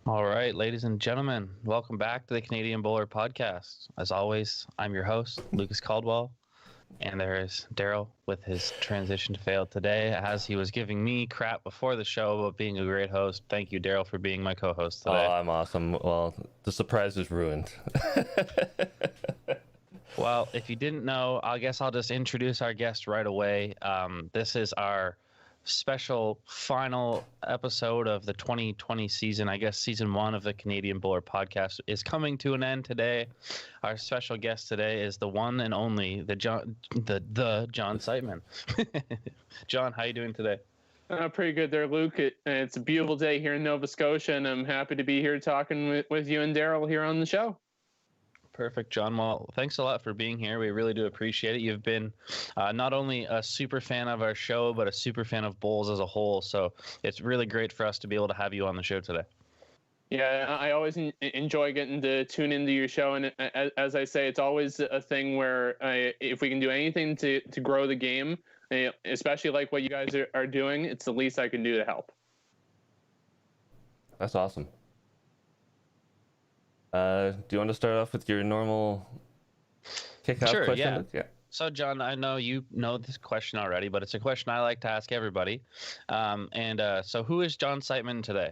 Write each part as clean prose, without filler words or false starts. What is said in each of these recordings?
All right, ladies and gentlemen, welcome back to the Canadian Bowler Podcast. As always, I'm your host, Lucas Caldwell, and there is Daryl with his transition failed today as he was giving me crap before the show about being a great host. Thank you, Daryl, for being my co-host Oh, today. I'm awesome. Well, the surprise is ruined. Well, if you didn't know, I guess I'll just introduce our guest right away. This is our special final episode of the 2020 season. I guess season one of the Canadian Bowler Podcast is coming to an end today. Our special guest today is the one and only the John Siteman. John, how you doing today? Pretty good there, Luke. It's a beautiful day here in Nova Scotia, and I'm happy to be here talking with you and Daryl here on the show. Perfect, John. Well, thanks a lot for being here. We really do appreciate it. You've been not only a super fan of our show, but a super fan of bowls as a whole. So it's really great for us to be able to have you on the show today. Yeah, I always enjoy getting to tune into your show, and as I say, it's always a thing where if we can do anything to grow the game, especially like what you guys are doing, it's the least I can do to help. That's awesome. Do you want to start off with your normal kickoff question? Yeah. So, John, I know you know this question already, but it's a question I like to ask everybody. So who is John Siteman today?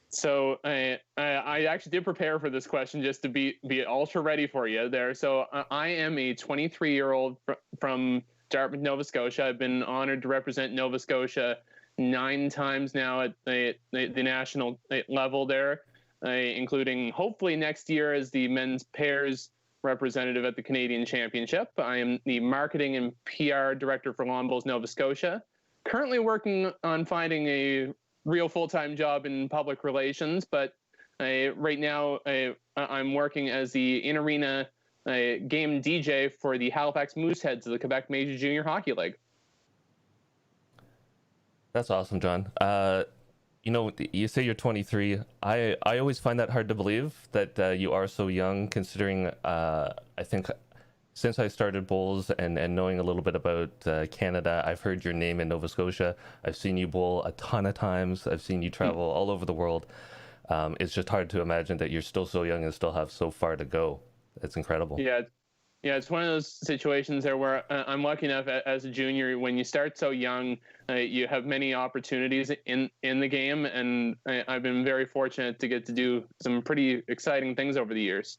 So I actually did prepare for this question just to be ultra ready for you there. So I am a 23-year-old from Dartmouth, Nova Scotia. I've been honored to represent Nova Scotia 9 times now at the national level there, including hopefully next year as the men's pairs representative at the Canadian Championship. I am the marketing and PR director for Lawn Bowls Nova Scotia. Currently working on finding a real full-time job in public relations, but right now I'm working as the in-arena game DJ for the Halifax Mooseheads of the Quebec Major Junior Hockey League. That's awesome, John. You say you're 23. I always find that hard to believe that you are so young, considering I think since I started bowls and knowing a little bit about Canada, I've heard your name in Nova Scotia. I've seen you bowl a ton of times. I've seen you travel all over the world. It's just hard to imagine that you're still so young and still have so far to go. It's incredible. Yeah, it's one of those situations there where I'm lucky enough as a junior, when you start so young, you have many opportunities in the game, and I've been very fortunate to get to do some pretty exciting things over the years.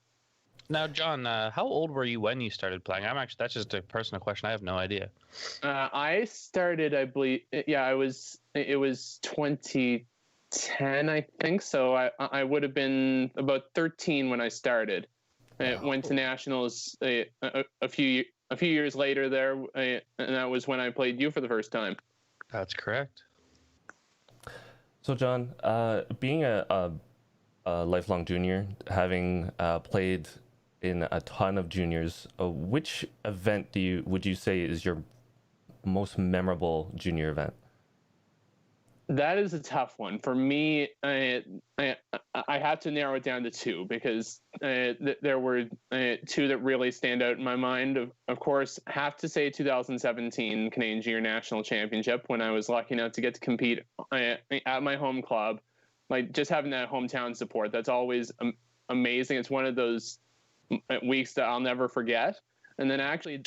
Now, John, how old were you when you started playing? That's just a personal question. I have no idea. I started, I believe, it was 2010, I think. So I would have been about 13 when I started. I went to nationals a few years later there, and that was when I played you for the first time. That's correct. So, John, being a lifelong junior, having played in a ton of juniors, which event would you say is your most memorable junior event? That is a tough one for me. I have to narrow it down to 2 because there were 2 that really stand out in my mind. Of course, have to say 2017 Canadian Junior National Championship, when I was lucky enough to get to compete at my home club. Like, just having that hometown support, that's always amazing. It's one of those weeks that I'll never forget. And then actually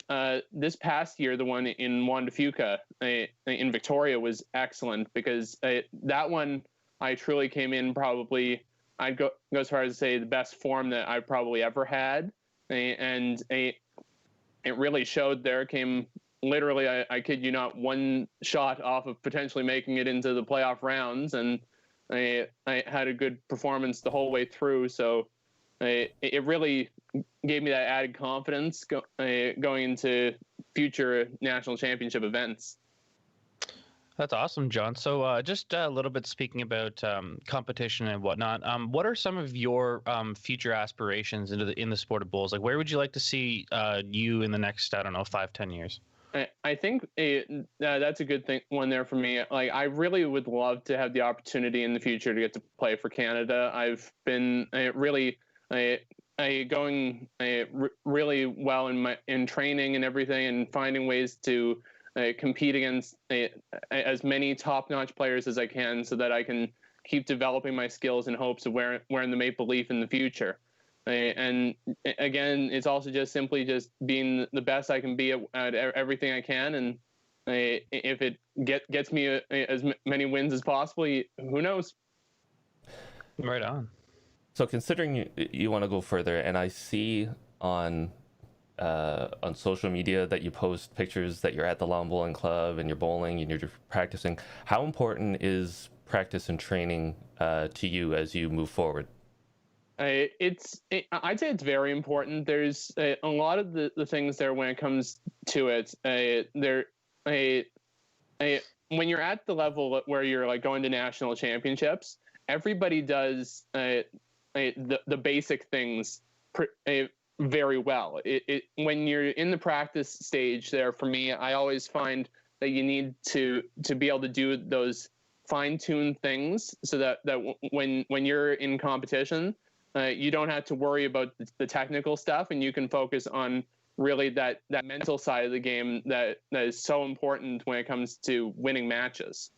this past year, the one in Juan de Fuca in Victoria was excellent, because that one I truly came in probably, I'd go as far as to say, the best form that I've probably ever had. And it really showed there. Came literally, I kid you not, 1 shot off of potentially making it into the playoff rounds. And I had a good performance the whole way through. So it really gave me that added confidence going into future national championship events. That's awesome, John. So just a little bit speaking about competition and whatnot. What are some of your future aspirations in the sport of bowls? Like, where would you like to see you in the next, 5-10 years? I think that's a good one there for me. Like, I really would love to have the opportunity in the future to get to play for Canada. I've been really going really well in training and everything, and finding ways to compete against as many top-notch players as I can, so that I can keep developing my skills in hopes of wearing the maple leaf in the future. And again, it's also just simply just being the best I can be at everything I can. And if it gets me as many wins as possible, who knows? Right on. So considering you want to go further, and I see on social media that you post pictures that you're at the lawn bowling club and you're bowling and you're practicing, how important is practice and training to you as you move forward? I'd say it's very important. There's a lot of the things there when it comes to it. When you're at the level where you're like going to national championships, everybody does the basic things very well. When you're in the practice stage there, for me, I always find that you need to be able to do those fine-tuned things so that when you're in competition, you don't have to worry about the technical stuff, and you can focus on really that mental side of the game that is so important when it comes to winning matches.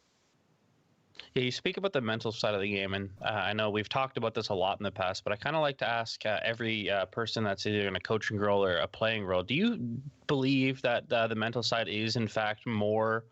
Yeah, you speak about the mental side of the game, and I know we've talked about this a lot in the past, but I kind of like to ask every person that's either in a coaching role or a playing role, do you believe that the mental side is, in fact, more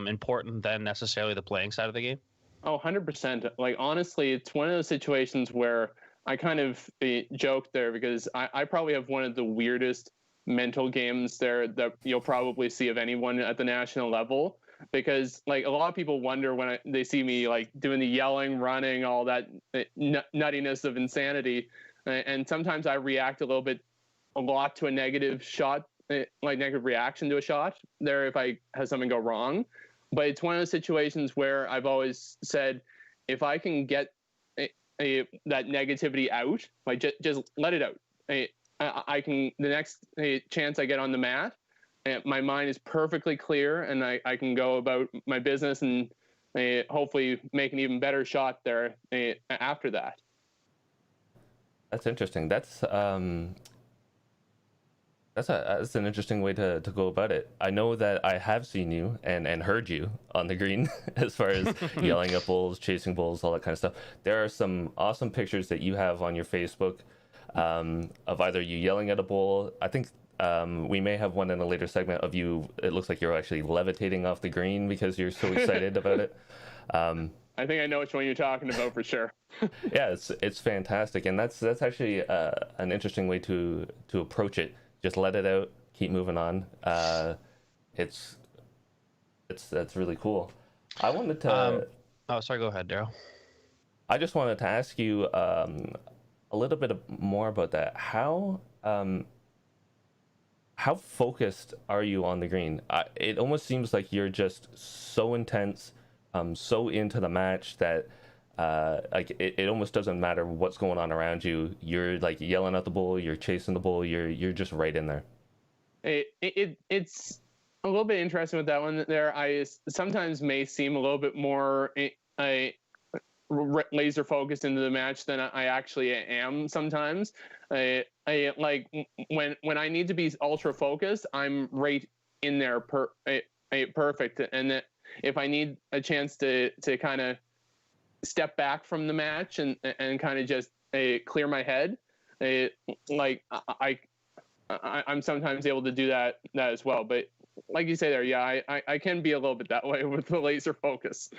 important than necessarily the playing side of the game? Oh, 100%. Like, honestly, it's one of those situations where I kind of joked there because I probably have one of the weirdest mental games there that you'll probably see of anyone at the national level. Because like a lot of people wonder when they see me like doing the yelling, running, all that nuttiness of insanity, and sometimes I react a lot to a negative shot, like negative reaction to a shot there if I have something go wrong. But it's one of those situations where I've always said, if I can get that negativity out, like just let it out. I can, the next chance I get on the mat, my mind is perfectly clear, and I can go about my business and hopefully make an even better shot there after that. That's interesting. That's an interesting way to go about it. I know that I have seen you and heard you on the green as far as yelling at bulls, chasing bulls, all that kind of stuff. There are some awesome pictures that you have on your Facebook of either you yelling at a bull. I think we may have one in a later segment of you. It looks like you're actually levitating off the green because you're so excited about it. I think I know which one you're talking about for sure. Yeah, it's fantastic, and that's actually an interesting way to approach it. Just let it out, keep moving on. That's really cool. I wanted to. Oh, sorry. Go ahead, Daryl. I just wanted to ask you a little bit more about that. How focused are you on the green? It almost seems like you're just so intense, so into the match that like it almost doesn't matter what's going on around you. You're like yelling at the bull, you're chasing the bull, you're just right in there. It's a little bit interesting with that one there. I sometimes may seem a little bit more laser focused into the match than I actually am sometimes. I like when I need to be ultra focused, I'm right in there perfect. And that if I need a chance to kind of step back from the match and kind of just clear my head, like I'm sometimes able to do that as well. But like you say there, yeah, I can be a little bit that way with the laser focus.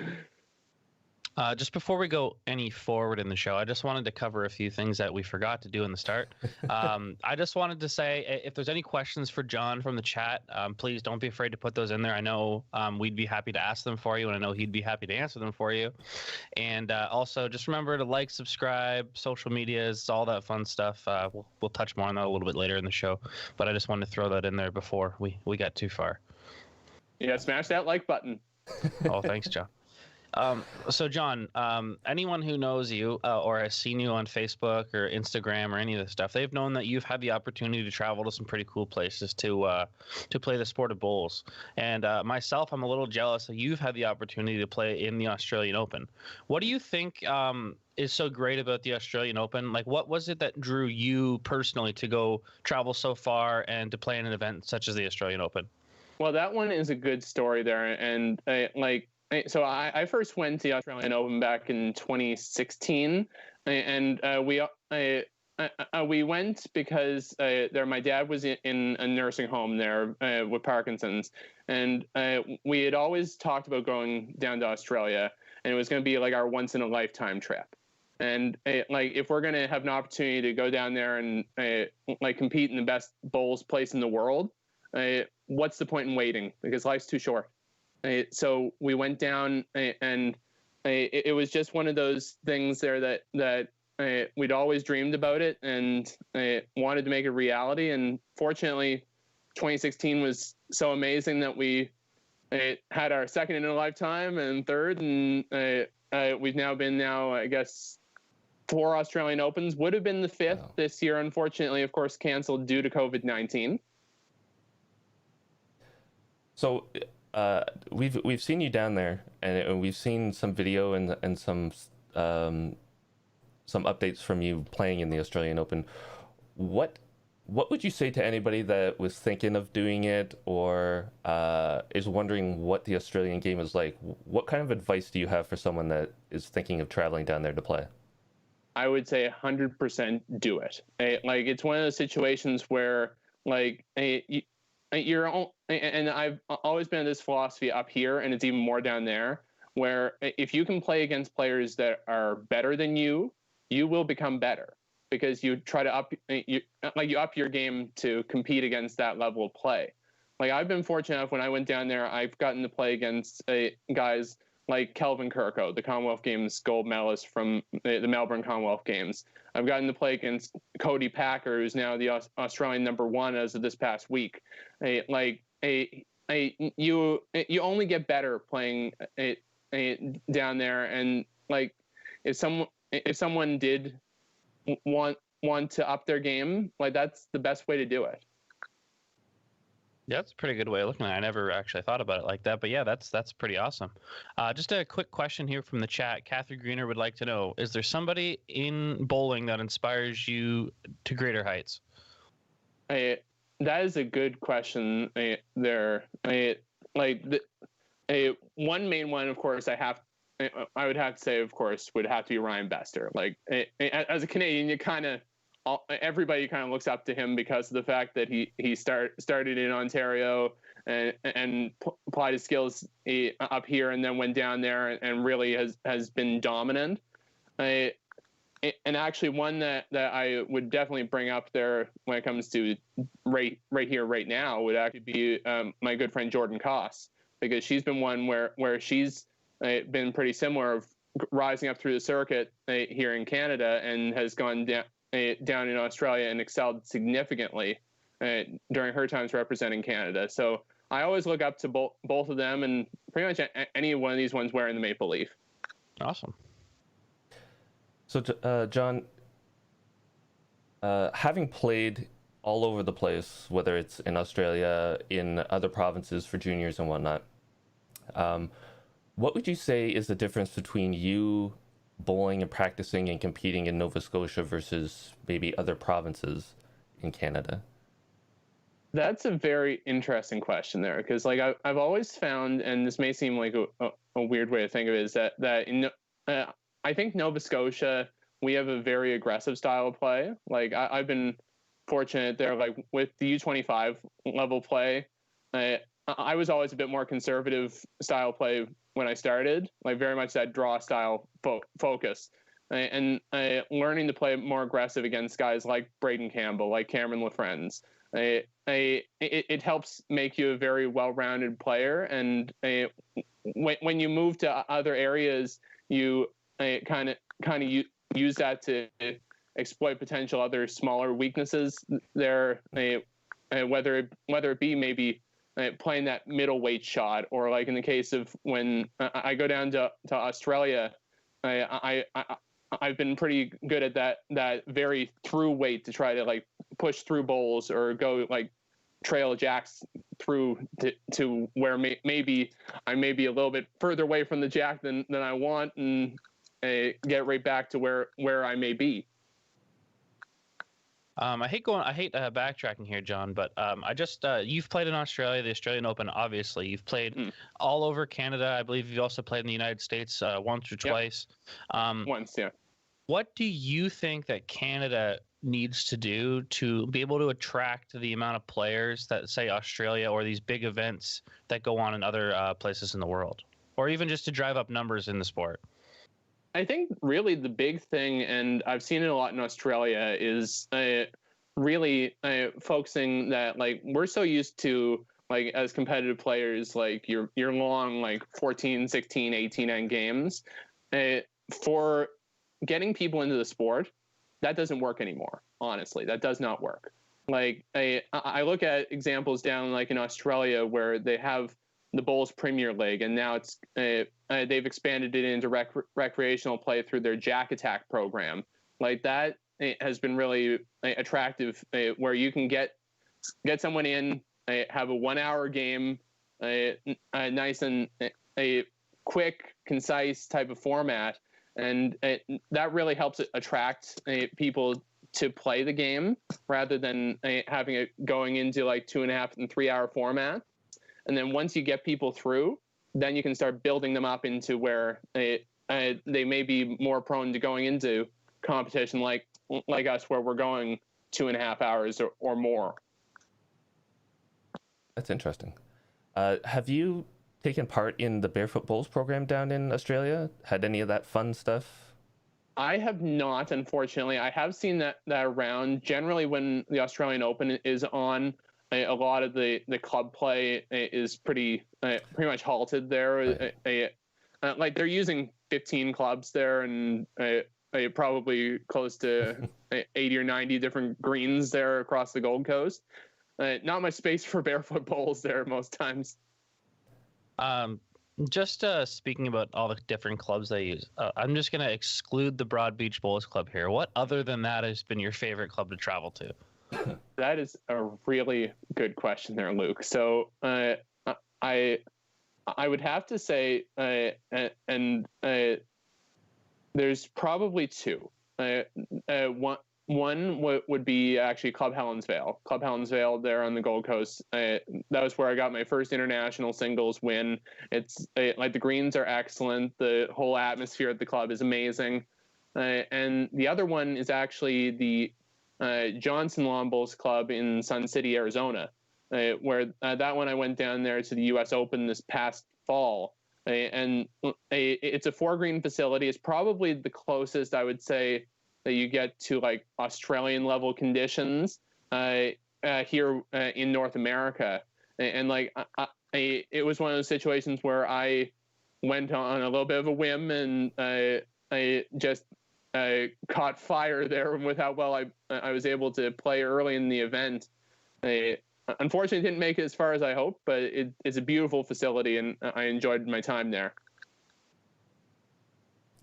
Just before we go any forward in the show, I just wanted to cover a few things that we forgot to do in the start. I just wanted to say, if there's any questions for John from the chat, please don't be afraid to put those in there. I know we'd be happy to ask them for you, and I know he'd be happy to answer them for you. And also, just remember to like, subscribe, social medias, all that fun stuff. We'll touch more on that a little bit later in the show, but I just wanted to throw that in there before we got too far. Yeah, smash that like button. Oh, thanks, John. So John, anyone who knows you or has seen you on Facebook or Instagram or any of this stuff, they've known that you've had the opportunity to travel to some pretty cool places to play the sport of bowls. And myself, I'm a little jealous that you've had the opportunity to play in the Australian Open. What do you think is so great about the Australian Open? Like, what was it that drew you personally to go travel so far and to play in an event such as the Australian Open? Well, that one is a good story there, and so I first went to the Australian Open back in 2016, and we went because my dad was in a nursing home there with Parkinson's, and we had always talked about going down to Australia, and it was going to be like our once in a lifetime trip. And like, if we're going to have an opportunity to go down there and like compete in the best bowls place in the world, what's the point in waiting? Because life's too short. So we went down, and it was just one of those things there that we'd always dreamed about it and wanted to make a reality. And fortunately, 2016 was so amazing that we had our second in a lifetime and third, and we've now been I guess 4 Australian Opens. Would have been the 5th this year, unfortunately, of course, canceled due to COVID-19. So we've seen you down there, and we've seen some video and some updates from you playing in the Australian Open. What would you say to anybody that was thinking of doing it, or is wondering what the Australian game is like? What kind of advice do you have for someone that is thinking of traveling down there to play? I would say 100% do it. Like, it's one of those situations where, like, and I've always been of this philosophy up here, and it's even more down there, where if you can play against players that are better than you will become better, because you try to up your game to compete against that level of play. Like, I've been fortunate enough, when I went down there, I've gotten to play against guys like Kelvin Kirko, the Commonwealth Games gold medalist from the Melbourne Commonwealth Games. I've gotten to play against Cody Packer, who's now the Australian #1 as of this past week. You only get better playing down there, and like, if someone did want to up their game, like, that's the best way to do it. Yeah, that's a pretty good way of looking at it. I never actually thought about it like that, but yeah, that's pretty awesome. Just a quick question here from the chat. Catherine Greener would like to know, is there somebody in bowling that inspires you to greater heights? That is a good question there. One main one, of course, I would have to say, of course, would have to be Ryan Bester. Like, as a Canadian, everybody kind of looks up to him because of the fact that he started in Ontario and applied his skills up here, and then went down there and really has been dominant. And actually, one that I would definitely bring up there when it comes to right here, right now, would actually be my good friend Jordan Koss, because she's been one where she's been pretty similar, of rising up through the circuit here in Canada, and has gone down in Australia and excelled significantly during her times representing Canada. So I always look up to both of them, and pretty much any one of these ones wearing the maple leaf. Awesome. So, John, having played all over the place, whether it's in Australia, in other provinces for juniors and whatnot, what would you say is the difference between you bowling and practicing and competing in Nova Scotia versus maybe other provinces in Canada? That's a very interesting question there, because like I've always found, and this may seem like a weird way to think of it, is that in I think Nova Scotia, we have a very aggressive style of play. Like, I've been fortunate there, like with the U25 level play, I was always a bit more conservative style play when I started, like very much that draw style focus, and learning to play more aggressive against guys like Braden Campbell, like Cameron LaFrance. It helps make you a very well-rounded player, and when you move to other areas, you kind of use that to exploit potential other smaller weaknesses there, whether it be maybe playing that middleweight shot, or like in the case of when I go down to Australia, I've been pretty good at that very through weight to try to like push through bowls, or go like trail jacks through to where maybe I may be a little bit further away from the jack than I want, and get right back to where I may be. I hate backtracking here, John, but I just you've played in Australia, the Australian Open, obviously. You've played all over Canada. I believe you've also played in the United States once or twice. Once, yeah. What do you think that Canada needs to do to be able to attract the amount of players that, say, Australia or these big events that go on in other places in the world, or even just to drive up numbers in the sport? I think really the big thing, and I've seen it a lot in Australia, is really focusing that, like, we're so used to, like, as competitive players, like your long, like 14, 16, 18 end games. For getting people into the sport, that doesn't work anymore. Honestly, that does not work. Like I look at examples down like in Australia where they have the Bowls Premier League, and now it's they've expanded it into recreational play through their Jack Attack program. Like that has been really attractive, where you can get someone in, have a 1 hour game, nice and a quick, concise type of format, and that really helps attract people to play the game rather than having it going into like 2.5 and 3 hour formats. And then once you get people through, then you can start building them up into where they may be more prone to going into competition like us, where we're going 2.5 hours or more. That's interesting. Have you taken part in the Barefoot Bowls program down in Australia? Had any of that fun stuff? I have not, unfortunately. I have seen that around. Generally, when the Australian Open is on, a lot of the club play is pretty much halted there. Right. Like they're using 15 clubs there, and probably close to 80 or 90 different greens there across the Gold Coast. Not much space for barefoot bowls there most times. Just speaking about all the different clubs they use, I'm just going to exclude the Broad Beach Bowls Club here. What other than that has been your favorite club to travel to? That is a really good question there, Luke. So I would have to say, there's probably two. One would be actually Club Helensvale. Club Helensvale there on the Gold Coast. That was where I got my first international singles win. It's like the greens are excellent. The whole atmosphere at the club is amazing. And the other one is actually the Johnson Lawn Bowls Club in Sun City, Arizona, where that one I went down there to the U.S. Open this past fall. And it's a 4-green facility. It's probably the closest I would say that you get to like Australian level conditions here in North America. And like it was one of those situations where I went on a little bit of a whim, and I just caught fire there with how well I was able to play early in the event. Unfortunately, didn't make it as far as I hoped, but it's a beautiful facility, and I enjoyed my time there.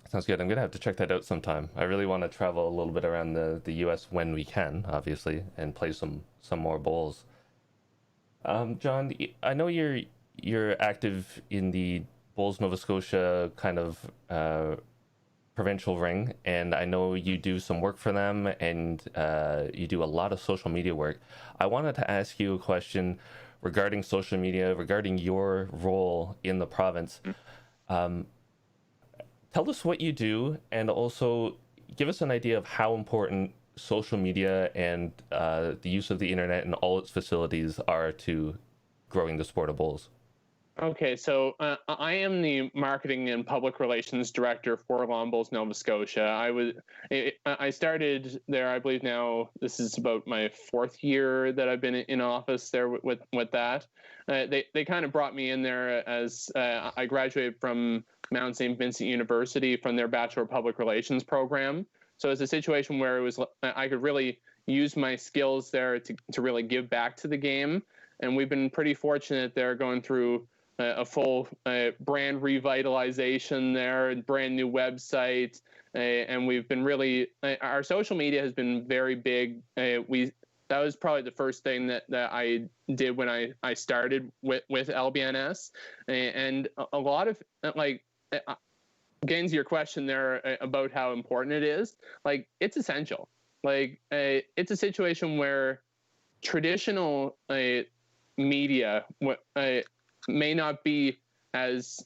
Sounds good. I'm going to have to check that out sometime. I really want to travel a little bit around the US when we can, obviously, and play some more bowls. John, I know you're active in the Bowls Nova Scotia kind of provincial ring, and I know you do some work for them, and you do a lot of social media work. I wanted to ask you a question regarding social media, regarding your role in the province. Tell us what you do, and also give us an idea of how important social media and the use of the internet and all its facilities are to growing the sport of bowls. Okay, so I am the marketing and public relations director for Lawn Bowls Nova Scotia. I started there, I believe now this is about my 4th year that I've been in office there with that. They kind of brought me in there as I graduated from Mount St. Vincent University from their Bachelor of Public Relations program. So it's a situation where I could really use my skills there to really give back to the game. And we've been pretty fortunate there, going through a full brand revitalization there, and brand new website. And we've been really, our social media has been very big. That was probably the first thing that I did when I started with LBNS. And a lot of, like, getting to your question there about how important it is, like, it's essential. like it's a situation where traditional media may not be as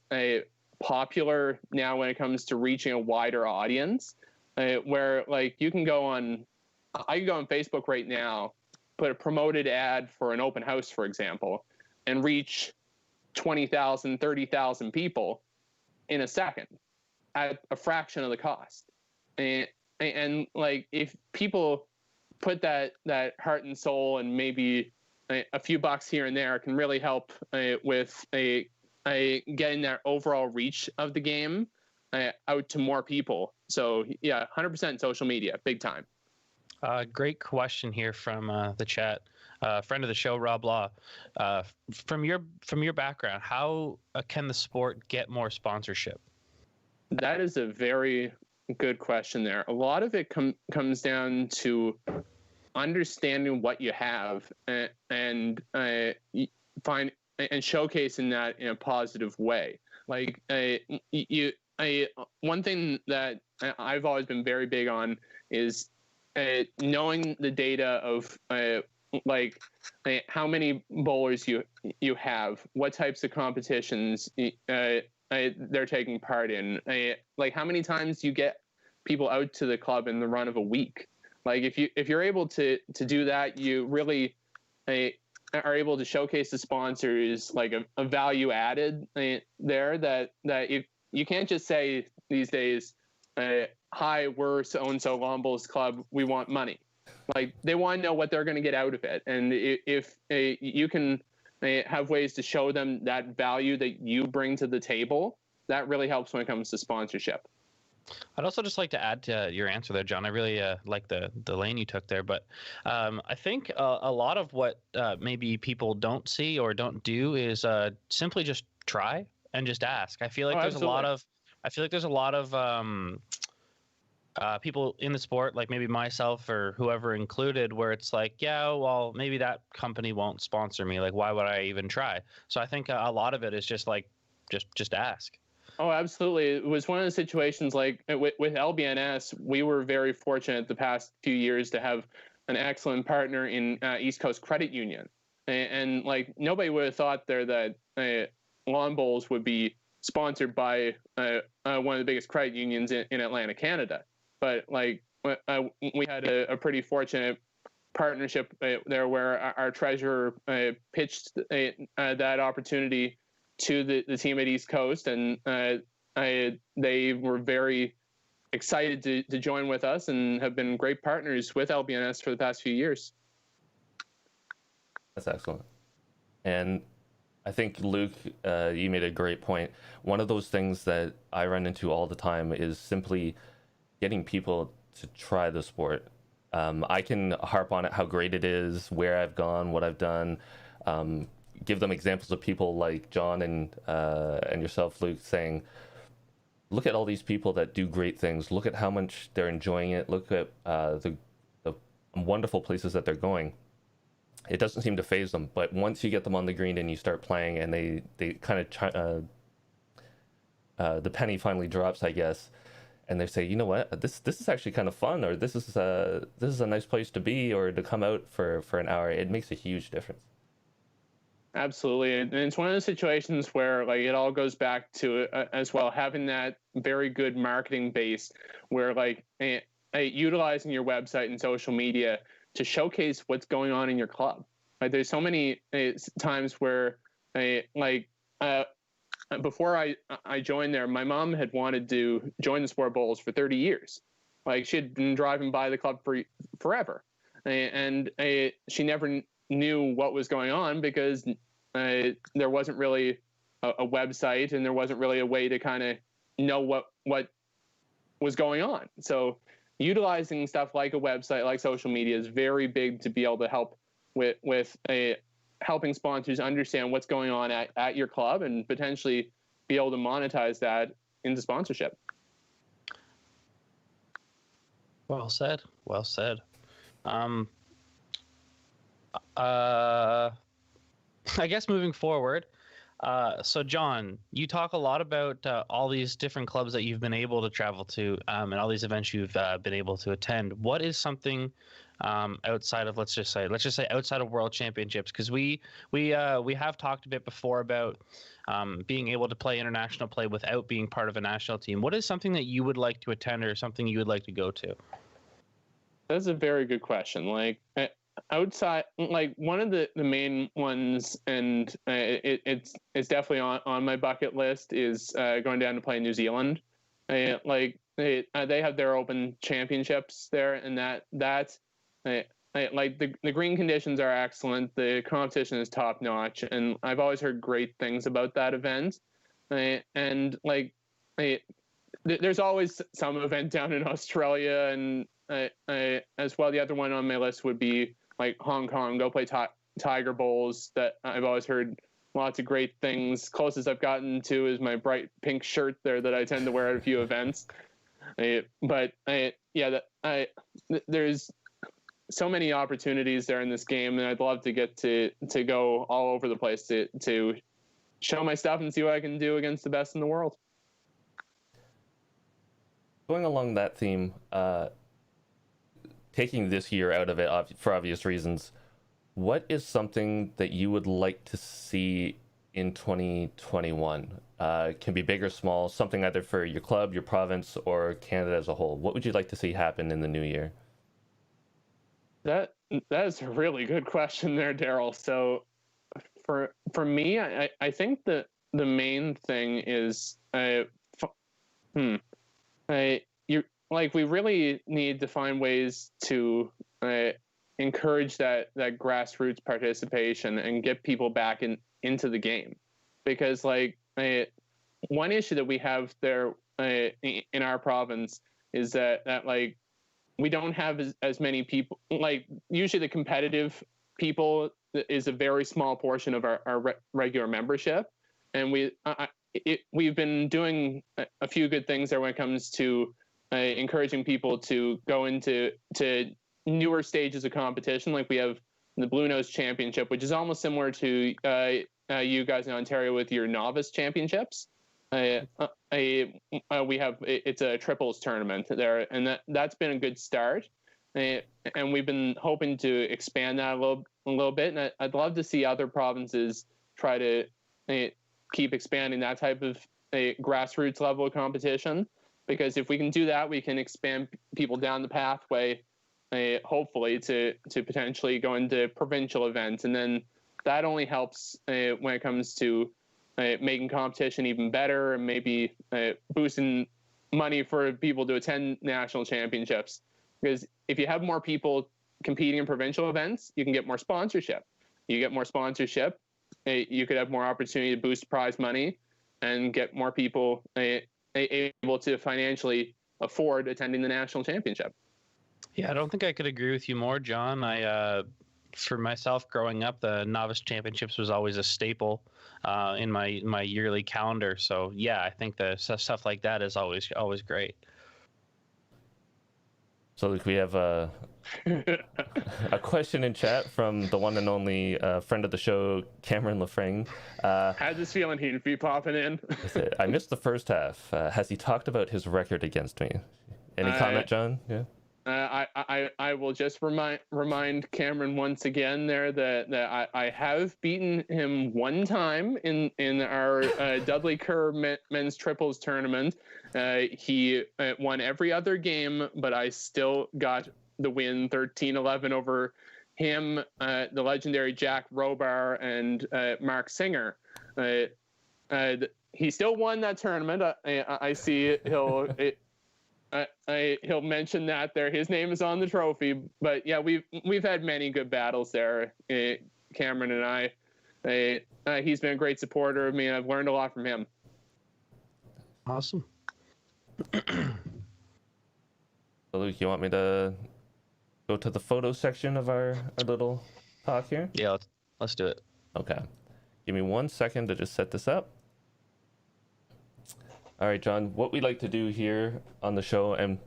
popular now when it comes to reaching a wider audience. Where like I can go on Facebook right now, put a promoted ad for an open house, for example, and reach 20,000, 30,000 people in a second at a fraction of the cost. And like if people put that heart and soul and maybe a few bucks here and there, can really help with getting that overall reach of the game out to more people. So yeah, 100% social media, big time. Great question here from the chat. Friend of the show, Rob Law. From your background, how can the sport get more sponsorship? That is a very good question there. A lot of it comes down to understanding what you have and find and showcasing that in a positive way. Like one thing that I've always been very big on is knowing the data of like how many bowlers you have, what types of competitions they're taking part in, like how many times you get people out to the club in the run of a week. Like if you're able to do that, you really are able to showcase the sponsors like a value added there that you can't just say these days, hi, we're so-and-so Lawn Bowls Club, we want money. Like they want to know what they're going to get out of it. And if you can have ways to show them that value that you bring to the table, that really helps when it comes to sponsorship. I'd also just like to add to your answer there, John. I really like the lane you took there, but I think a lot of what maybe people don't see or don't do is simply just try and just ask. I feel like there's a lot of people in the sport, like maybe myself or whoever included, where it's like, yeah, well, maybe that company won't sponsor me. Like, why would I even try? So I think a lot of it is just like, just ask. Oh, absolutely. It was one of the situations like with LBNS, we were very fortunate the past few years to have an excellent partner in East Coast Credit Union. And like nobody would have thought there that Lawn Bowls would be sponsored by one of the biggest credit unions in Atlantic, Canada. But like we had a pretty fortunate partnership there where our treasurer pitched that opportunity to the team at East Coast, and they were very excited to join with us and have been great partners with LBNS for the past few years. That's excellent. And I think, Luke, you made a great point. One of those things that I run into all the time is simply getting people to try the sport. I can harp on it, how great it is, where I've gone, what I've done, give them examples of people like John and yourself, Luke, saying, look at all these people that do great things. Look at how much they're enjoying it. Look at the wonderful places that they're going. It doesn't seem to faze them, but once you get them on the green and you start playing and they kind of the penny finally drops, I guess, and they say, you know what, this is actually kind of fun, or this is a nice place to be, or to come out for an hour. It makes a huge difference. Absolutely. And it's one of those situations where like it all goes back to as well, having that very good marketing base where like utilizing your website and social media to showcase what's going on in your club. Like there's so many times where before I joined there, my mom had wanted to join the Sport Bowls for 30 years. Like she had been driving by the club for forever. And she never knew what was going on because there wasn't really a website and there wasn't really a way to kind of know what was going on. So utilizing stuff like a website, like social media, is very big to be able to help with helping sponsors understand what's going on at your club and potentially be able to monetize that into sponsorship. Well said. Well said. I guess moving forward, So John, you talk a lot about all these different clubs that you've been able to travel to, and all these events you've been able to attend. What is something outside of let's just say outside of World Championships? Because we have talked a bit before about being able to play international play without being part of a national team. What is something that you would like to attend or something you would like to go to? That's a very good question. Like outside, like one of the main ones, and it's definitely on my bucket list, is going down to play in New Zealand. Like they have their open championships there, and that's like the green conditions are excellent. The competition is top notch, and I've always heard great things about that event. And like there's always some event down in Australia, and as well, the other one on my list would be like Hong Kong. Go play Tiger Bowls. That I've always heard lots of great things. Closest I've gotten to is my bright pink shirt there that I tend to wear at a few events. There's so many opportunities there in this game, and I'd love to get to go all over the place to show my stuff and see what I can do against the best in the world. Going along that theme, taking this year out of it for obvious reasons, what is something that you would like to see in 2021? It can be big or small, something either for your club, your province, or Canada as a whole. What would you like to see happen in the new year? That is a really good question there, Daryl. So for me, I think that the main thing is we really need to find ways to encourage that grassroots participation and get people back into the game, because one issue that we have there in our province is that like we don't have as many people. Like usually the competitive people is a very small portion of our regular membership, and we've been doing a few good things there when it comes to encouraging people to go into newer stages of competition. Like we have the Blue Nose Championship, which is almost similar to you guys in Ontario with your novice championships. It's a triples tournament there, and that's been a good start. And we've been hoping to expand that a little bit. And I'd love to see other provinces try to keep expanding that type of grassroots level of competition. Because if we can do that, we can expand people down the pathway, hopefully to potentially go into provincial events. And then that only helps when it comes to making competition even better, and maybe boosting money for people to attend national championships. Because if you have more people competing in provincial events, you can get more sponsorship. You get more sponsorship, you could have more opportunity to boost prize money and get more people able to financially afford attending the national championship. Yeah, I don't think I could agree with you more, John. For myself, growing up, the novice championships was always a staple in my yearly calendar. So yeah, I think the stuff like that is always great. So Luke, we have a question in chat from the one and only friend of the show, Cameron Lafreng. Had this feeling he'd be popping in. I missed the first half. Has he talked about his record against me? Any comment, John? Yeah. I will just remind Cameron once again there that I have beaten him one time in our Dudley Kerr men's triples tournament. He won every other game, but I still got the win 13-11 over him, the legendary Jack Robar, and Mark Singer. He still won that tournament. I see he'll mention that there. His name is on the trophy. But yeah, we've had many good battles there, Cameron and I. He's been a great supporter of me, and I've learned a lot from him. Awesome. So Luke, you want me to go to the photo section of our little talk here? Yeah, let's do it. Okay. Give me 1 second to just set this up. All right, John, what we like to do here on the show and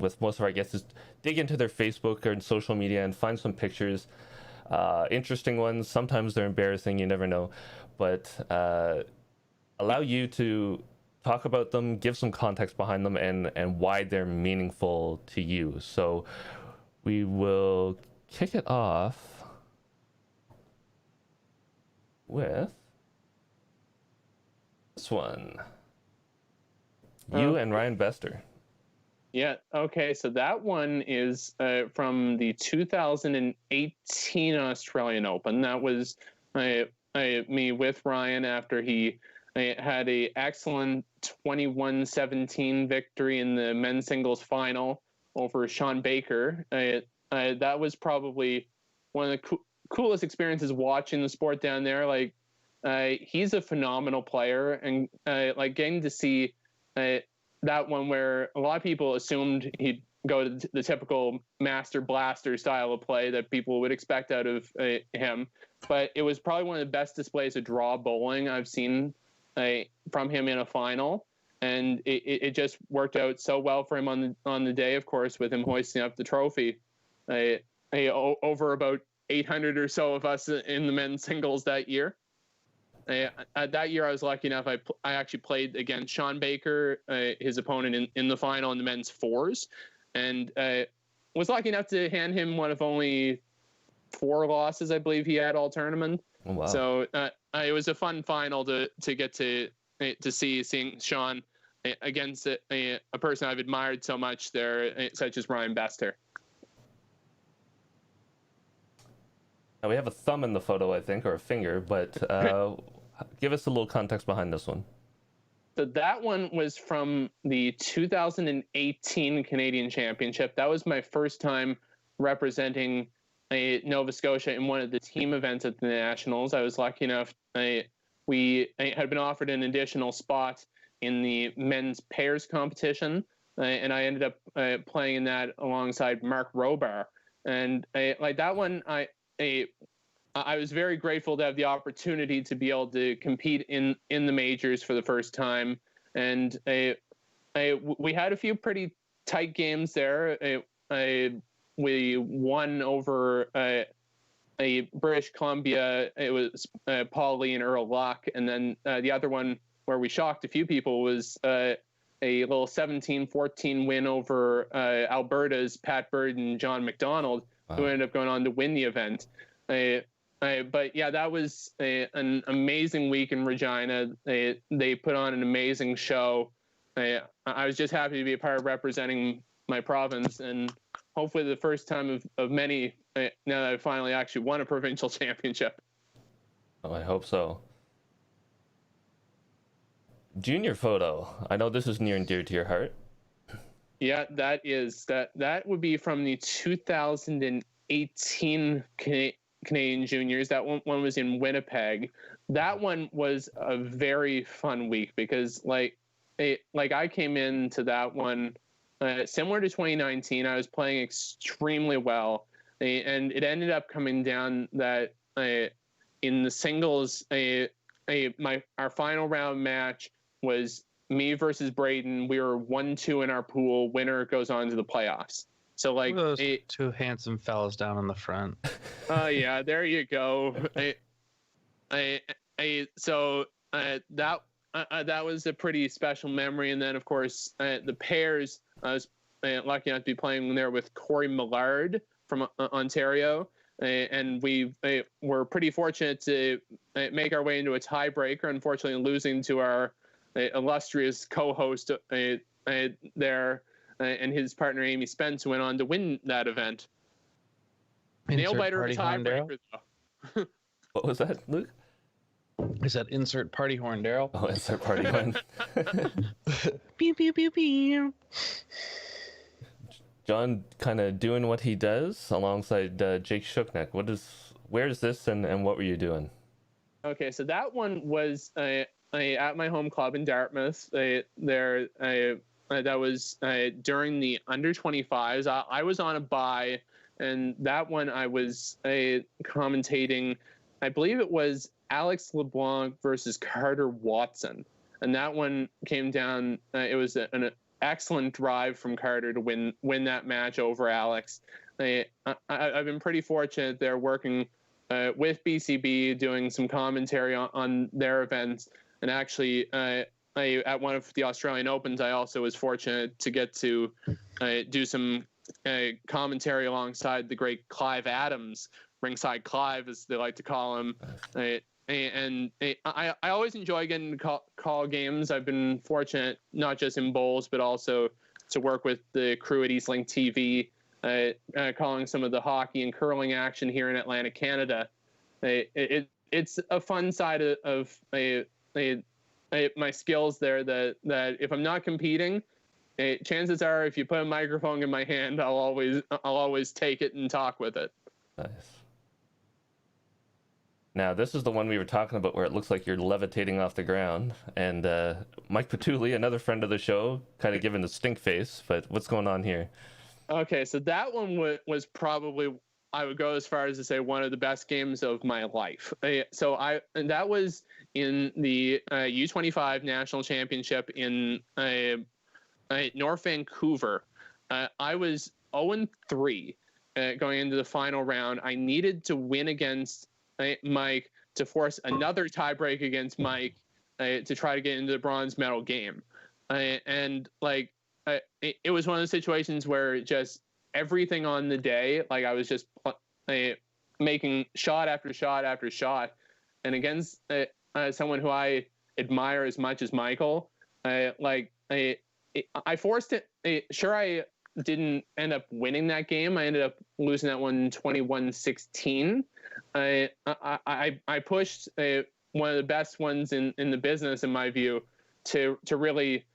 with most of our guests is dig into their Facebook or social media and find some pictures Interesting ones. Sometimes they're embarrassing. You never know, but allow you to talk about them, give some context behind them, and why they're meaningful to you. So we will kick it off with this one. You and Ryan Bester. Yeah. Okay. So that one is from the 2018 Australian Open. That was me with Ryan after he had a excellent 21-17 victory in the men's singles final over Sean Baker. That was probably one of the coolest experiences watching the sport down there. Like, he's a phenomenal player, and like getting to see that one where a lot of people assumed he'd go to the typical master blaster style of play that people would expect out of him. But it was probably one of the best displays of draw bowling I've seen from him in a final. And it just worked out so well for him on the day, of course, with him hoisting up the trophy. Over about 800 or so of us in the men's singles that year. That year, I was lucky enough. I actually played against Sean Baker, his opponent in the final in the men's fours, and was lucky enough to hand him one of only 4 losses I believe he had all tournament. Oh, wow. So it was a fun final to get to seeing Sean against a person I've admired so much there, such as Ryan Bester. Now we have a thumb in the photo, I think, or a finger, but give us a little context behind this one. So that one was from the 2018 Canadian Championship. That was my first time representing Nova Scotia in one of the team events at the Nationals. I was lucky enough. We had been offered an additional spot in the men's pairs competition, and I ended up playing in that alongside Mark Robar. And like that one, I was very grateful to have the opportunity to be able to compete in the majors for the first time. And we had a few pretty tight games there. We won over a British Columbia. It was Paul Lee and Earl Luck. And then the other one where we shocked a few people was a little 17-14 win over Alberta's Pat Bird and John McDonald, wow, who ended up going on to win the event. But yeah, that was an amazing week in Regina. They put on an amazing show. I was just happy to be a part of representing my province, and hopefully the first time of many now that I finally actually won a provincial championship. Oh, I hope so. Junior photo. I know this is near and dear to your heart. Yeah, that would be from the 2018 Canadian Juniors. That one was in Winnipeg. That one was a very fun week because like I came into that one similar to 2019. I was playing extremely well, and it ended up coming down that in the singles, our final round match was me versus Braden. We were 1-2 in our pool. Winner goes on to the playoffs. So like those 2 handsome fellas down in the front. Oh yeah, there you go. So that was a pretty special memory. And then of course the pairs, I was lucky enough to be playing there with Corey Millard from Ontario, and we were pretty fortunate to make our way into a tiebreaker. Unfortunately, losing to our illustrious co-host there. And his partner Amy Spence went on to win that event. Nail biter tiebreaker though. What was that, Luke? Is that insert party horn, Daryl? Oh, insert party horn. Pew pew pew pew. John kind of doing what he does alongside Jake Shookneck. Where is this and what were you doing? Okay, so that one was at my home club in Dartmouth. That was during the under 25s. I was on a bye, and that one I was commentating. I believe it was Alex LeBlanc versus Carter Watson, and that one came down. It was an excellent drive from Carter to win that match over Alex. I've been pretty fortunate there working with BCB, doing some commentary on their events, and actually at one of the Australian Opens, I also was fortunate to get to do some commentary alongside the great Clive Adams, Ringside Clive, as they like to call him. And I always enjoy getting to call games. I've been fortunate not just in bowls, but also to work with the crew at Eastlink TV, calling some of the hockey and curling action here in Atlantic Canada. It's a fun side of my skills there that if I'm not competing, chances are if you put a microphone in my hand, I'll always take it and talk with it. Nice. Now, this is the one we were talking about where it looks like you're levitating off the ground. And Mike Patulli, another friend of the show, kind of giving the stink face. But what's going on here? Okay, so that one was probably, I would go as far as to say, one of the best games of my life. And that was in the U25 National Championship in North Vancouver. I was 0-3 going into the final round. I needed to win against Mike to force another tiebreak against Mike to try to get into the bronze medal game. And like, it was one of those situations where just everything on the day, like I was just making shot after shot after shot. And against someone who I admire as much as Michael, I forced it. Sure, I didn't end up winning that game. I ended up losing that one 21-16. I pushed one of the best ones in the business, in my view, to really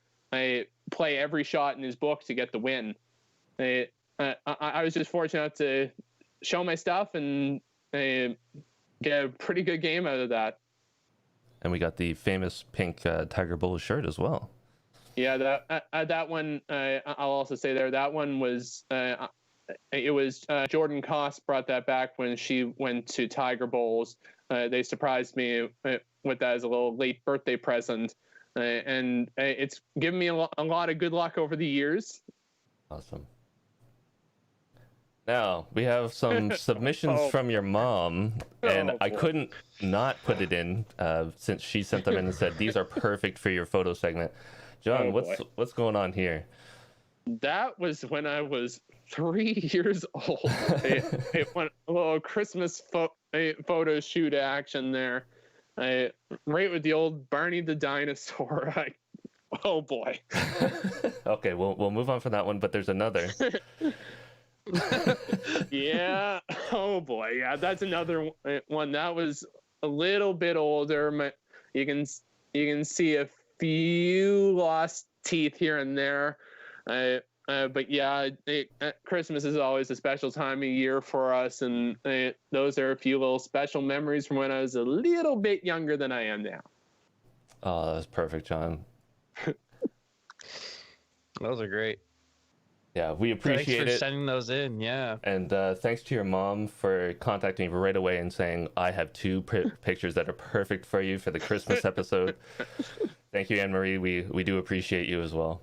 play every shot in his book to get the win. I was just fortunate to show my stuff and get a pretty good game out of that. And we got the famous pink Tiger Bulls shirt as well. Yeah, that one, I'll also say there, that one was, it was Jordan Koss brought that back when she went to Tiger Bowls. They surprised me with that as a little late birthday present. And it's given me a lot of good luck over the years. Awesome. Now, we have some submissions from your mom, and I couldn't not put it in since she sent them in and said, these are perfect for your photo segment. John, what's going on here? That was when I was 3 years old. It went a little Christmas photo shoot action there. Right with the old Barney the dinosaur. Oh boy. Okay, we'll move on from that one, but there's another. Yeah. Oh boy. Yeah, that's another one. That was a little bit older. You can see a few lost teeth here and there. But yeah, Christmas is always a special time of year for us, and those are a few little special memories from when I was a little bit younger than I am now. Oh, that's perfect, John. Those are great. Yeah, we appreciate Thanks for sending those in. Yeah. And thanks to your mom for contacting me right away and saying, I have two pictures that are perfect for you for the Christmas episode. Thank you, Anne-Marie. We do appreciate you as well.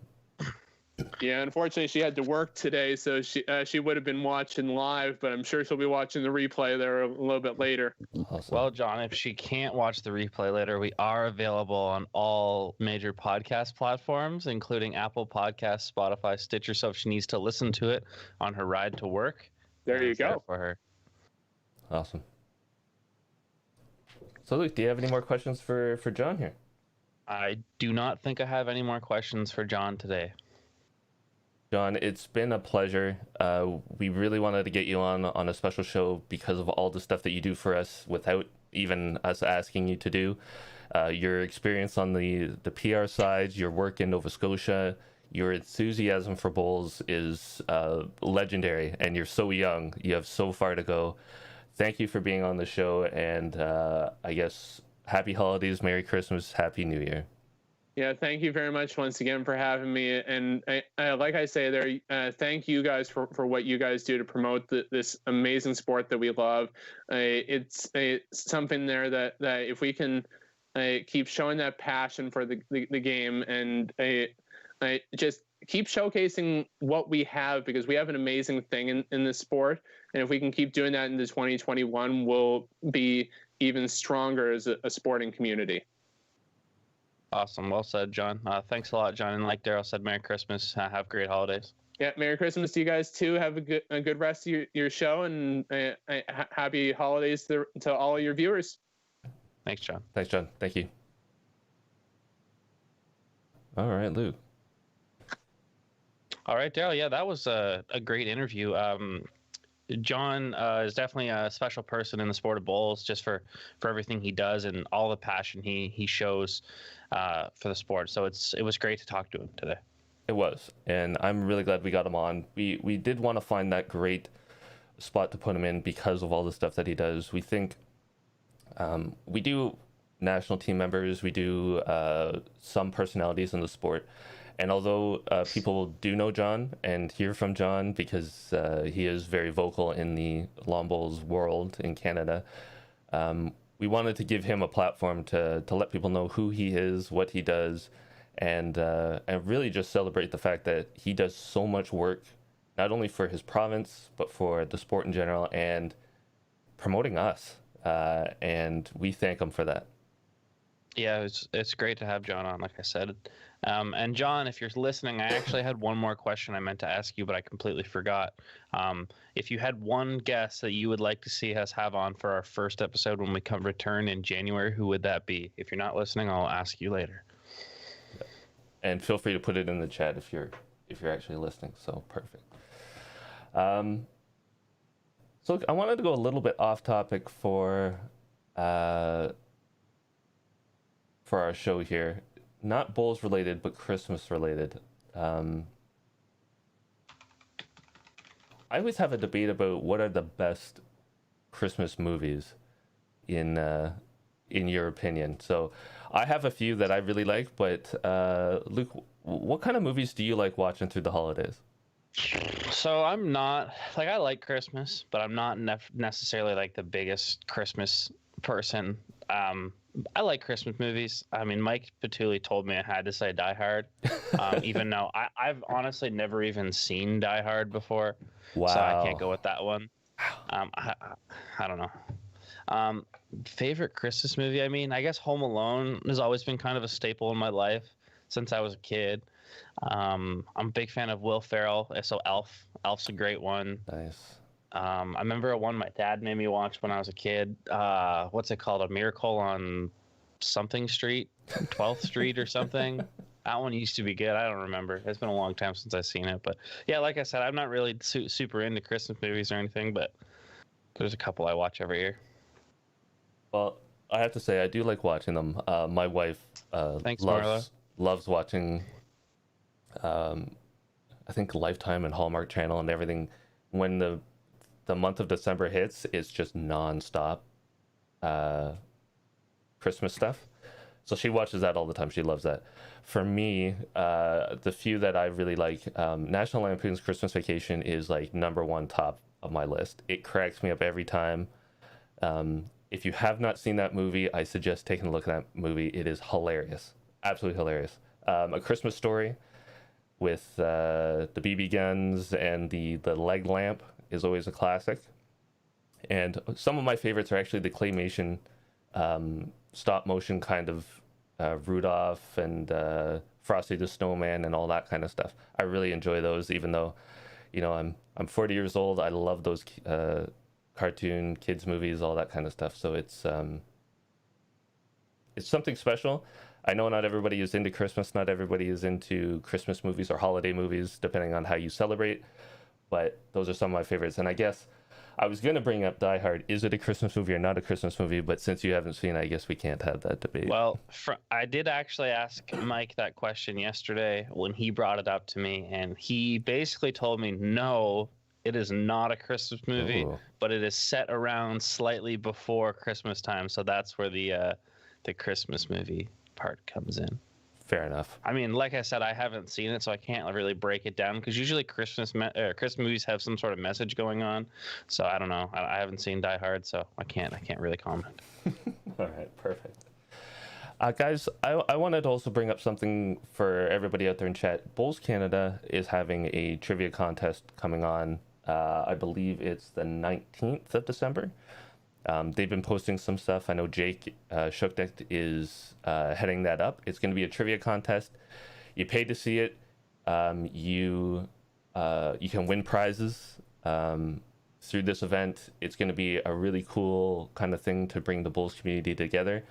Yeah, unfortunately, she had to work today, so she would have been watching live, but I'm sure she'll be watching the replay there a little bit later. Awesome. Well, John, if she can't watch the replay later, we are available on all major podcast platforms, including Apple Podcasts, Spotify, Stitcher, so if she needs to listen to it on her ride to work, there you go. For her. Awesome. So, Luke, do you have any more questions for John here? I do not think I have any more questions for John today. John, it's been a pleasure. We really wanted to get you on a special show because of all the stuff that you do for us without even us asking you to do. Your experience on the PR side, your work in Nova Scotia, your enthusiasm for bowls is legendary, and you're so young. You have so far to go. Thank you for being on the show, and I guess happy holidays, Merry Christmas, Happy New Year. Yeah, thank you very much once again for having me. And like I say there, thank you guys for what you guys do to promote this amazing sport that we love. It's something there that if we can keep showing that passion for the game, and just keep showcasing what we have, because we have an amazing thing in this sport. And if we can keep doing that into 2021, we'll be even stronger as a sporting community. Awesome. Well said, John. Thanks a lot, John. And like Daryl said, Merry Christmas. Have great holidays. Yeah, Merry Christmas to you guys too. Have a good rest of your show, and happy holidays to all your viewers. Thanks, John. Thanks, John. Thank you. All right, Luke. All right, Daryl. Yeah, that was a great interview. John is definitely a special person in the sport of bowls, just for everything he does and all the passion he shows for the sport. So it was great to talk to him today. It was, and I'm really glad we got him on. We did want to find that great spot to put him in because of all the stuff that he does. We think we do national team members, we do some personalities in the sport. And although people do know John and hear from John because he is very vocal in the lawn bowls world in Canada, we wanted to give him a platform to let people know who he is, what he does, and really just celebrate the fact that he does so much work, not only for his province, but for the sport in general, and promoting us. And we thank him for that. Yeah, it's great to have John on, like I said. And John, if you're listening, I actually had one more question I meant to ask you, but I completely forgot. If you had one guest that you would like to see us have on for our first episode when we return in January, who would that be? If you're not listening, I'll ask you later. And feel free to put it in the chat if you're actually listening. So perfect. So I wanted to go a little bit off topic for our show here. Not bowls related, but Christmas related. I always have a debate about what are the best Christmas movies in your opinion. So I have a few that I really like, but Luke, what kind of movies do you like watching through the holidays? So I'm not like, I like Christmas, but I'm not necessarily like the biggest Christmas person. I like Christmas movies. I mean, Mike Petulli told me I had to say Die Hard, even though I've honestly never even seen Die Hard before. Wow. So I can't go with that one. I don't know. Favorite Christmas movie? I mean, I guess Home Alone has always been kind of a staple in my life since I was a kid. I'm a big fan of Will Ferrell, so Elf. Elf's a great one. Nice. I remember one my dad made me watch when I was a kid. What's it called? A Miracle on something street, 12th Street or something. That one used to be good. I don't remember. It's been a long time since I've seen it. But yeah, like I said, I'm not really super into Christmas movies or anything, but there's a couple I watch every year. Well, I have to say, I do like watching them. My wife loves watching, I think, Lifetime and Hallmark Channel and everything. When the month of December hits, it's just non-stop Christmas stuff. So she watches that all the time. She loves that. For me, the few that I really like, National Lampoon's Christmas Vacation is like #1 top of my list. It cracks me up every time. If you have not seen that movie, I suggest taking a look at that movie. It is hilarious. Absolutely hilarious. A Christmas Story with the BB guns and the leg lamp is always a classic. And some of my favorites are actually the claymation stop motion kind of Rudolph and Frosty the Snowman and all that kind of stuff. I really enjoy those, even though, you know, I'm 40 years old. I love those cartoon kids movies, all that kind of stuff. So it's something special. I know not everybody is into Christmas. Not everybody is into Christmas movies or holiday movies, depending on how you celebrate. But those are some of my favorites. And I guess I was going to bring up Die Hard. Is it a Christmas movie or not a Christmas movie? But since you haven't seen it, I guess we can't have that debate. Well, I did actually ask Mike that question yesterday when he brought it up to me. And he basically told me, no, it is not a Christmas movie, but it is set around slightly before Christmas time. So that's where the Christmas movie part comes in. Fair enough. I mean, like I said, I haven't seen it, so I can't really break it down because usually Christmas movies have some sort of message going on. So I don't know. I haven't seen Die Hard, so I can't really comment. All right, perfect. Guys, I wanted to also bring up something for everybody out there in chat. Bowls Canada is having a trivia contest coming on. I believe it's the 19th of December. They've been posting some stuff. I know Jake Shookdeck is heading that up. It's going to be a trivia contest. You pay to see it. You can win prizes through this event. It's going to be a really cool kind of thing to bring the Bulls community together.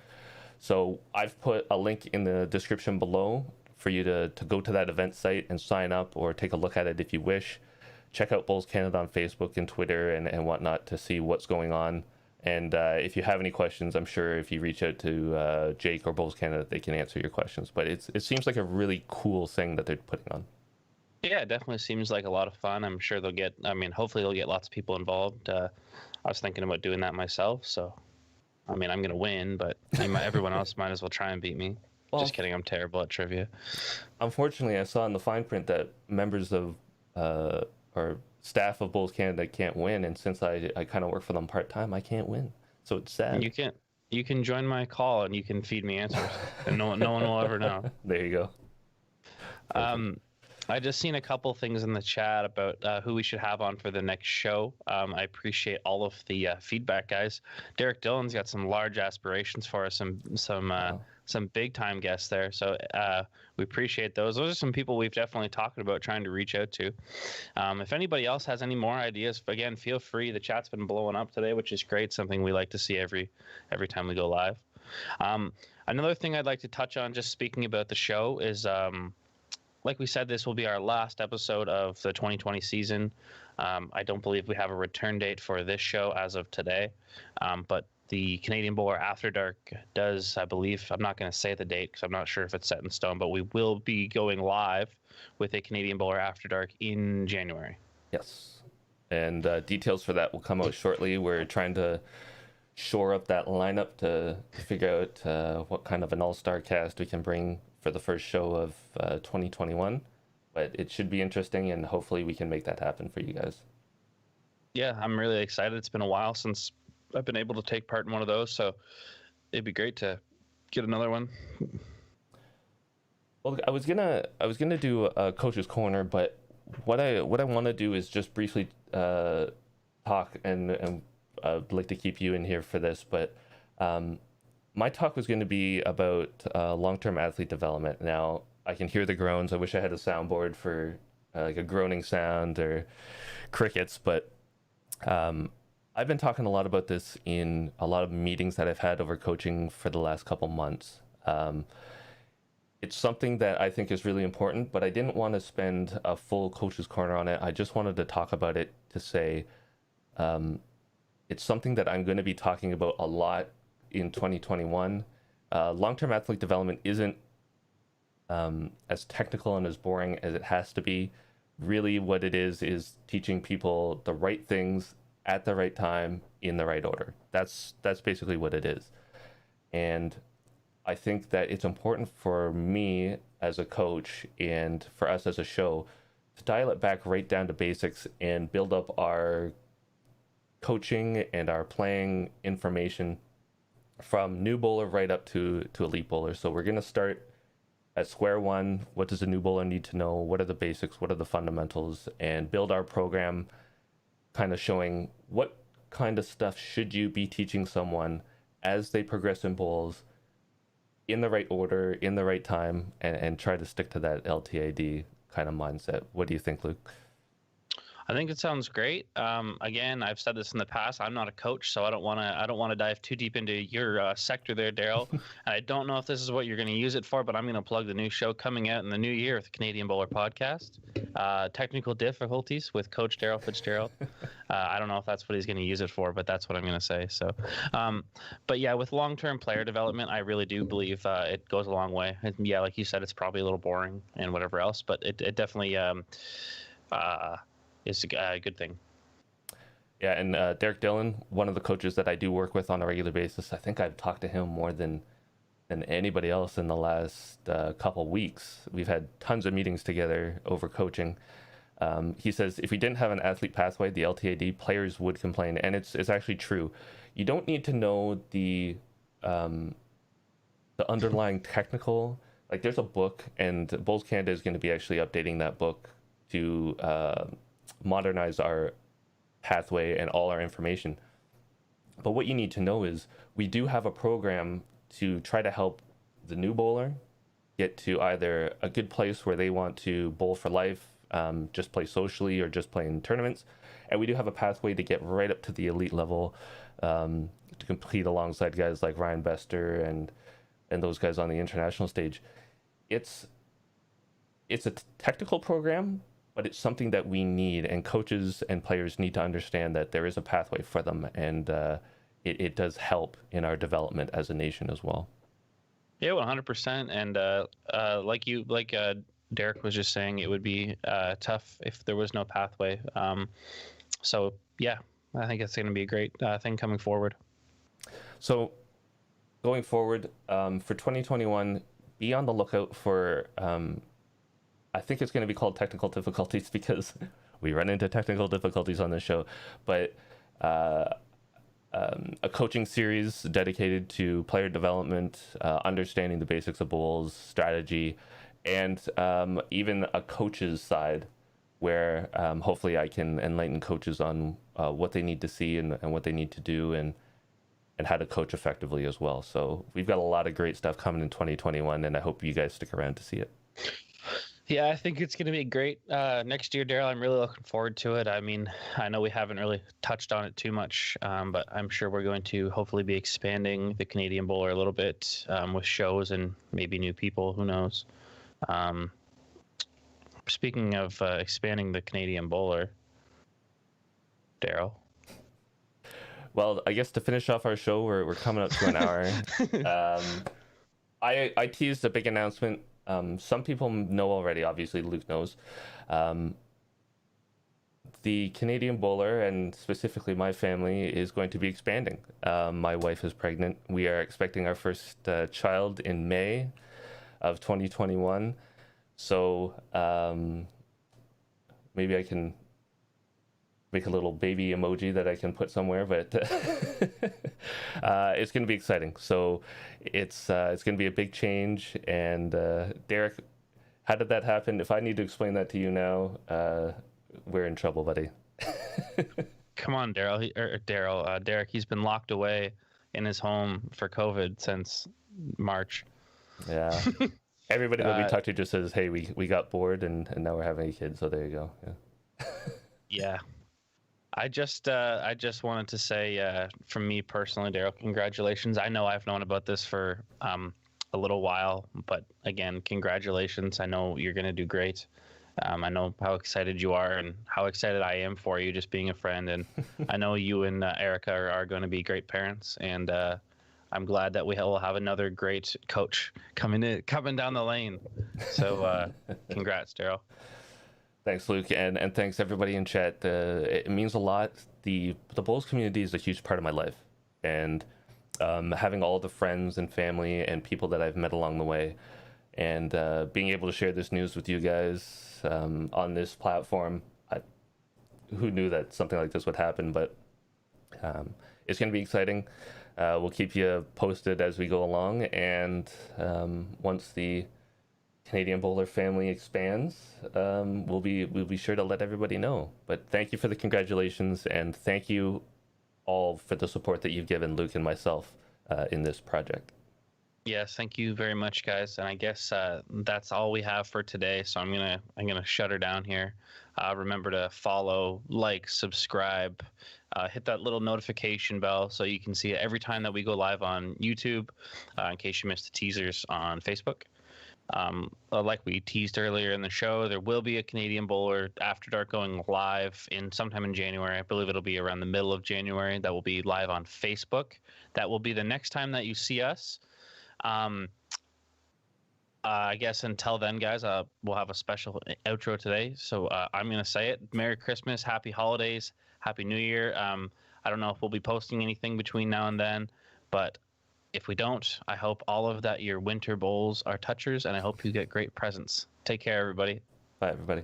So I've put a link in the description below for you to go to that event site and sign up, or take a look at it if you wish. Check out Bulls Canada on Facebook and Twitter and whatnot to see what's going on. And if you have any questions, I'm sure if you reach out to Jake or Bulls Canada, they can answer your questions. But it seems like a really cool thing that they're putting on. Yeah, it definitely seems like a lot of fun. I'm sure hopefully they'll get lots of people involved. I was thinking about doing that myself, so I'm going to win, but everyone else might as well try and beat me. Well, just kidding, I'm terrible at trivia. Unfortunately, I saw in the fine print that members of or staff of Bulls Canada can't win, and since I kind of work for them part-time, I can't win. So it's sad. You can join my call and you can feed me answers, and no one will ever know. There you go. Perfect. I just seen a couple things in the chat about who we should have on for the next show. I appreciate all of the feedback, guys. Derek Dillon's got some large aspirations for us, some big time guests there. So we appreciate those. Those are some people we've definitely talked about trying to reach out to. If anybody else has any more ideas, again, feel free. The chat's been blowing up today, which is great. Something we like to see every time we go live. Another thing I'd like to touch on, just speaking about the show, is like we said, this will be our last episode of the 2020 season. I don't believe we have a return date for this show as of today, but the Canadian Bowler After Dark does, I believe. I'm not going to say the date because I'm not sure if it's set in stone, but we will be going live with a Canadian Bowler After Dark in January. Yes, and details for that will come out shortly. We're trying to shore up that lineup to figure out what kind of an all-star cast we can bring for the first show of 2021, but it should be interesting, and hopefully we can make that happen for you guys. Yeah, I'm really excited. It's been a while since I've been able to take part in one of those, so it'd be great to get another one. Well, I was gonna do a coach's corner, but what I want to do is just briefly talk, and I'd like to keep you in here for this, but my talk was going to be about long-term athlete development. Now, I can hear the groans. I wish I had a soundboard for like a groaning sound or crickets, but I've been talking a lot about this in a lot of meetings that I've had over coaching for the last couple months. It's something that I think is really important, but I didn't want to spend a full coach's corner on it. I just wanted to talk about it to say it's something that I'm going to be talking about a lot in 2021. Long-term athlete development isn't as technical and as boring as it has to be. Really what it is teaching people the right things at the right time in the right order. That's basically what it is. And I think that it's important for me as a coach and for us as a show to dial it back right down to basics and build up our coaching and our playing information from new bowler right up to elite bowler. So we're going to start at square one. What does a new bowler need to know? What are the basics? What are the fundamentals? And build our program kind of showing what kind of stuff should you be teaching someone as they progress in bowls in the right order, in the right time, and try to stick to that LTAD kind of mindset. What do you think, Luke? I think it sounds great. Again, I've said this in the past. I'm not a coach, so I don't want to dive too deep into your sector there, Daryl. And I don't know if this is what you're going to use it for, but I'm going to plug the new show coming out in the new year with the Canadian Bowler Podcast. Technical difficulties with Coach Daryl Fitzgerald. I don't know if that's what he's going to use it for, but that's what I'm going to say. So, but yeah, with long-term player development, I really do believe it goes a long way. And yeah, like you said, it's probably a little boring and whatever else, but it definitely is a good thing. Yeah, and Derek Dillon, one of the coaches that I do work with on a regular basis, I think I've talked to him more than anybody else in the last couple weeks. We've had tons of meetings together over coaching. He says if we didn't have an athlete pathway, the LTAD, players would complain, and it's actually true. You don't need to know the the underlying technical, like there's a book, and Bowls Canada is going to be actually updating that book to modernize our pathway and all our information. But what you need to know is we do have a program to try to help the new bowler get to either a good place where they want to bowl for life, just play socially, or just play in tournaments. And we do have a pathway to get right up to the elite level, to compete alongside guys like Ryan Bester and those guys on the international stage. It's a technical program, but it's something that we need, and coaches and players need to understand that there is a pathway for them, and it does help in our development as a nation as well. Yeah, 100%. And like Derek was just saying, it would be tough if there was no pathway. So yeah, I think it's going to be a great thing coming forward. So going forward, for 2021, be on the lookout for, I think it's going to be called technical difficulties, because we run into technical difficulties on this show, but a coaching series dedicated to player development, understanding the basics of bowls, strategy, and even a coach's side where hopefully I can enlighten coaches on what they need to see and what they need to do, and how to coach effectively as well. So we've got a lot of great stuff coming in 2021, and I hope you guys stick around to see it. Yeah, I think it's going to be great next year, Daryl. I'm really looking forward to it. I mean, I know we haven't really touched on it too much, but I'm sure we're going to hopefully be expanding the Canadian Bowler a little bit with shows and maybe new people. Who knows? Speaking of expanding the Canadian Bowler, Daryl. Well, I guess to finish off our show, we're coming up to an hour. I teased a big announcement. Some people know already, obviously Luke knows. The Canadian Bowler, and specifically my family, is going to be expanding. My wife is pregnant. We are expecting our first child in May of 2021. So maybe I can make a little baby emoji that I can put somewhere, but it's going to be exciting. So it's going to be a big change. And Derek, how did that happen? If I need to explain that to you now, we're in trouble, buddy. Come on, Daryl. Derek, he's been locked away in his home for COVID since March. Yeah. Everybody that we talk to just says, hey, we got bored and now we're having a kid. So there you go. Yeah. Yeah. I just wanted to say, from me personally, Daryl, congratulations. I know I've known about this for a little while, but again, congratulations. I know you're going to do great. I know how excited you are and how excited I am for you, just being a friend. And I know you and Erica are going to be great parents. And I'm glad that we will have another great coach coming down the lane. So congrats, Daryl. Thanks, Luke, and thanks everybody in chat. It means a lot. The Bowls community is a huge part of my life, and having all the friends and family and people that I've met along the way, and being able to share this news with you guys on this platform. Who knew that something like this would happen? But it's going to be exciting. We'll keep you posted as we go along, and once the Canadian Bowler family expands, we'll be sure to let everybody know. But thank you for the congratulations, and thank you all for the support that you've given Luke and myself in this project. Yes, thank you very much, guys. And I guess that's all we have for today. So I'm gonna shut her down here. Remember to follow, like, subscribe, hit that little notification bell so you can see it every time that we go live on YouTube. In case you missed the teasers on Facebook. Like we teased earlier in the show, there will be a Canadian Bowler After Dark going live sometime in January. I believe it'll be around the middle of January. That will be live on Facebook. That will be the next time that you see us. I guess until then, guys, we'll have a special outro today. So I'm going to say it. Merry Christmas, Happy Holidays, Happy New Year. I don't know if we'll be posting anything between now and then, but if we don't, I hope all of that your winter bowls are touchers, and I hope you get great presents. Take care, everybody. Bye, everybody.